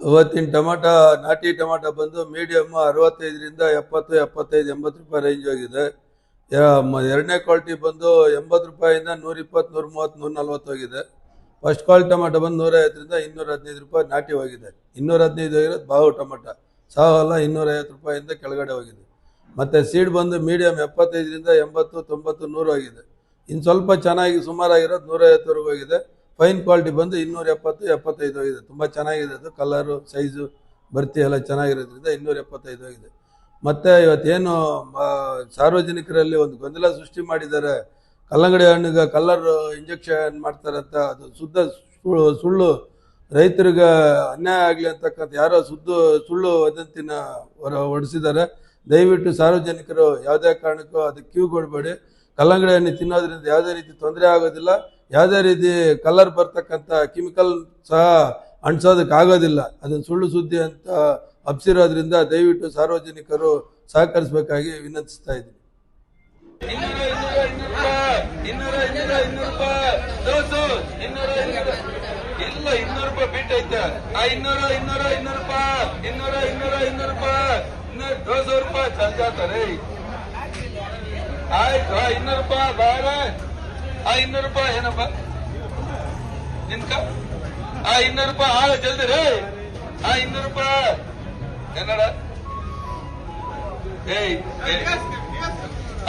ಇವತ್ತಿನ ಟೊಮಾಟ ನಾಟಿ ಟೊಮಾಟ ಬಂದು ಮೀಡಿಯಮ್ 65ರಿಂದ 70, 75, 80 ರೂಪಾಯಿ ರೇಂಜ್ ಹೋಗಿದೆ. ಎರಡನೇ ಕ್ವಾಲಿಟಿ ಬಂದು 80 ರೂಪಾಯಿಂದ 120, 130, 140 ಹೋಗಿದೆ. ಫಸ್ಟ್ ಕ್ವಾಲಿಟಿ ಟೊಮಾಟೊ ಬಂದು 150ರಿಂದ 215 ರೂಪಾಯಿ ನಾಟಿ ಹೋಗಿದೆ. 215 ಹೋಗಿರೋದು ಬಾವು ಟೊಮಾಟ, ಸಾವಲ್ಲ 250 ರೂಪಾಯಿಂದ ಕೆಳಗಡೆ ಹೋಗಿದೆ. ಮತ್ತು ಸೀಡ್ ಬಂದು ಮೀಡಿಯಮ್ 75ರಿಂದ 80, 90, 100 ಹೋಗಿದೆ. ಇನ್ನು ಸ್ವಲ್ಪ ಚೆನ್ನಾಗಿ ಸುಮಾರಾಗಿರೋದು 150ವರೆಗೂ ಹೋಗಿದೆ. ಫೈನ್ ಕ್ವಾಲಿಟಿ ಬಂದು 270, 75 ಹೋಗಿದೆ. ತುಂಬ ಚೆನ್ನಾಗಿದೆ, ಅದು ಕಲರು ಸೈಜು ಬರ್ತಿ ಎಲ್ಲ ಚೆನ್ನಾಗಿರೋದ್ರಿಂದ 275 ಹೋಗಿದೆ. ಮತ್ತು ಇವತ್ತೇನು ಸಾರ್ವಜನಿಕರಲ್ಲಿ ಒಂದು ಗೊಂದಲ ಸೃಷ್ಟಿ ಮಾಡಿದ್ದಾರೆ, ಕಲ್ಲಂಗಡಿ ಹಣ್ಣಿಗೆ ಕಲರ್ ಇಂಜೆಕ್ಷನ್ ಮಾಡ್ತಾರಂತ. ಅದು ಶುದ್ಧ ಸುಳ್ಳು. ರೈತರಿಗೆ ಅನ್ಯಾಯ ಆಗಲಿ ಅಂತಕ್ಕಂಥ ಯಾರೋ ಸುಳ್ಳು ವದಂತಿನ ಹೊಡಿಸಿದ್ದಾರೆ. ದಯವಿಟ್ಟು ಸಾರ್ವಜನಿಕರು ಯಾವುದೇ ಕಾರಣಕ್ಕೂ ಅದಕ್ಕೆ ಕ್ಯೂ ಕೊಡಬೇಡಿ. ಕಲ್ಲಂಗಡಿ ಹಣ್ಣು ತಿನ್ನೋದ್ರಿಂದ ಯಾವುದೇ ರೀತಿ ತೊಂದರೆ ಆಗೋದಿಲ್ಲ. ಯಾವುದೇ ರೀತಿ ಕಲರ್ ಬರ್ತಕ್ಕಂಥ ಕೆಮಿಕಲ್ ಸಹ ಅಂಟಿಸೋದಕ್ಕೆ ಆಗೋದಿಲ್ಲ. ಅದನ್ನು ಸುಳ್ಳು ಸುದ್ದಿ ಅಂತ ಹಬ್ಸಿರೋದ್ರಿಂದ ದಯವಿಟ್ಟು ಸಾರ್ವಜನಿಕರು ಸಹಕರಿಸಬೇಕಾಗಿ ವಿನಂತಿಸ್ತಾ ಇದ್ದೀನಿ. 200 ರೂಪಾಯಿ ಬಿಟ್ ಐತೆ. 200 ರೂಪಾಯಿ ಚಲ್ತಾರೆ. ಆಯ್ತು 200 ರೂಪಾಯಿ ಬೇಡ. 200 ರೂಪಾಯಿ ಏನಪ್ಪ ನಿನ್ಕ? 200 ರೂಪಾಯಿ ಆಳ ಜಲ್ದಿ ರೇ. 200 ರೂಪಾಯಿ ಕನ್ನಡ.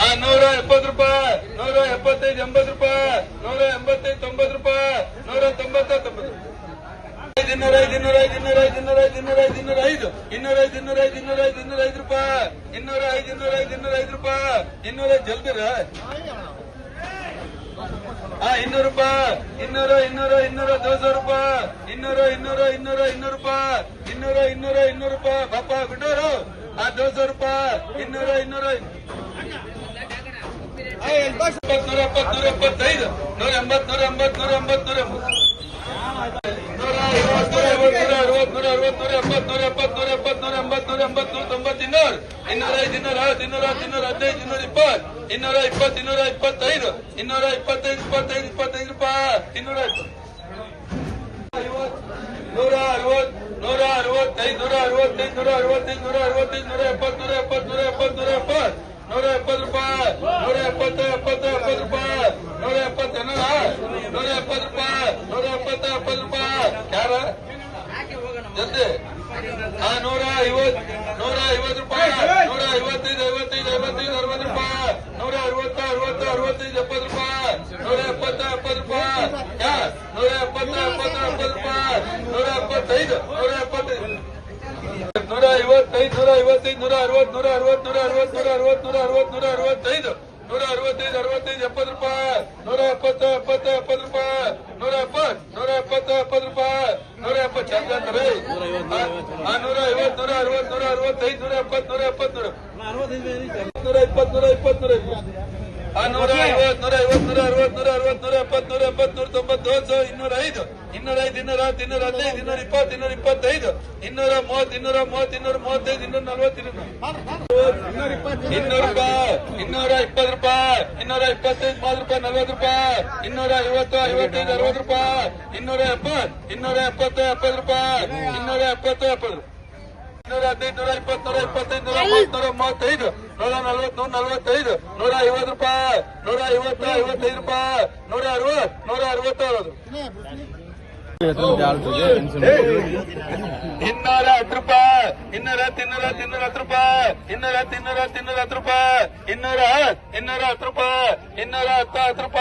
170 ರೂಪಾಯಿ, 175, 80 ರೂಪಾಯಿ, 185, 90 ರೂಪಾಯಿ, 190, 90. 205 ರೂಪಾಯಿ, 205 ರೂಪಾಯಿ, 205 ರೂಪಾಯಿ, 200 ಜಲ್ದಿ ರ. 200 ರೂಪಾಯಿ, 200 ರೂಪಾಯಿ, 200 ರೂಪಾಯಿ, 200 ರೂಪಾಯಿ ಪಾಪ ಬಿಟ್ಟವರು. 200 ರೂಪಾಯಿ, 200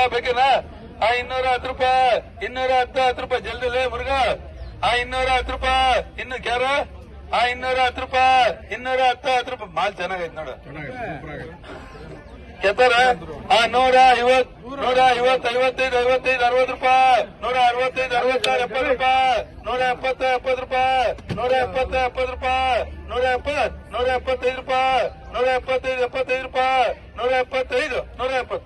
170, 180, 180, 210 ರೂಪಾಯಿ ಜಲ್ದಿ ಲೇ ಮುರುಗ. 210 ರೂಪಾಯಿ ಇನ್ನು ಕ್ಯಾರ. 210 ರೂಪಾಯಿ, 210 ರೂಪಾಯಿ ಮಾಲ್ ಚೆನ್ನಾಗೈತೆ ನೋಡು. ಕೆತ್ತಾರ 150, 150, 55, 55, 60 ರೂಪಾಯಿ, 165, 66, 70 ರೂಪಾಯಿ, 170, 70 ರೂಪಾಯಿ, 170, 70 ರೂಪಾಯಿ, 170, 175 ರೂಪಾಯಿ, 175, 75 ರೂಪಾಯಿ, 175, 170.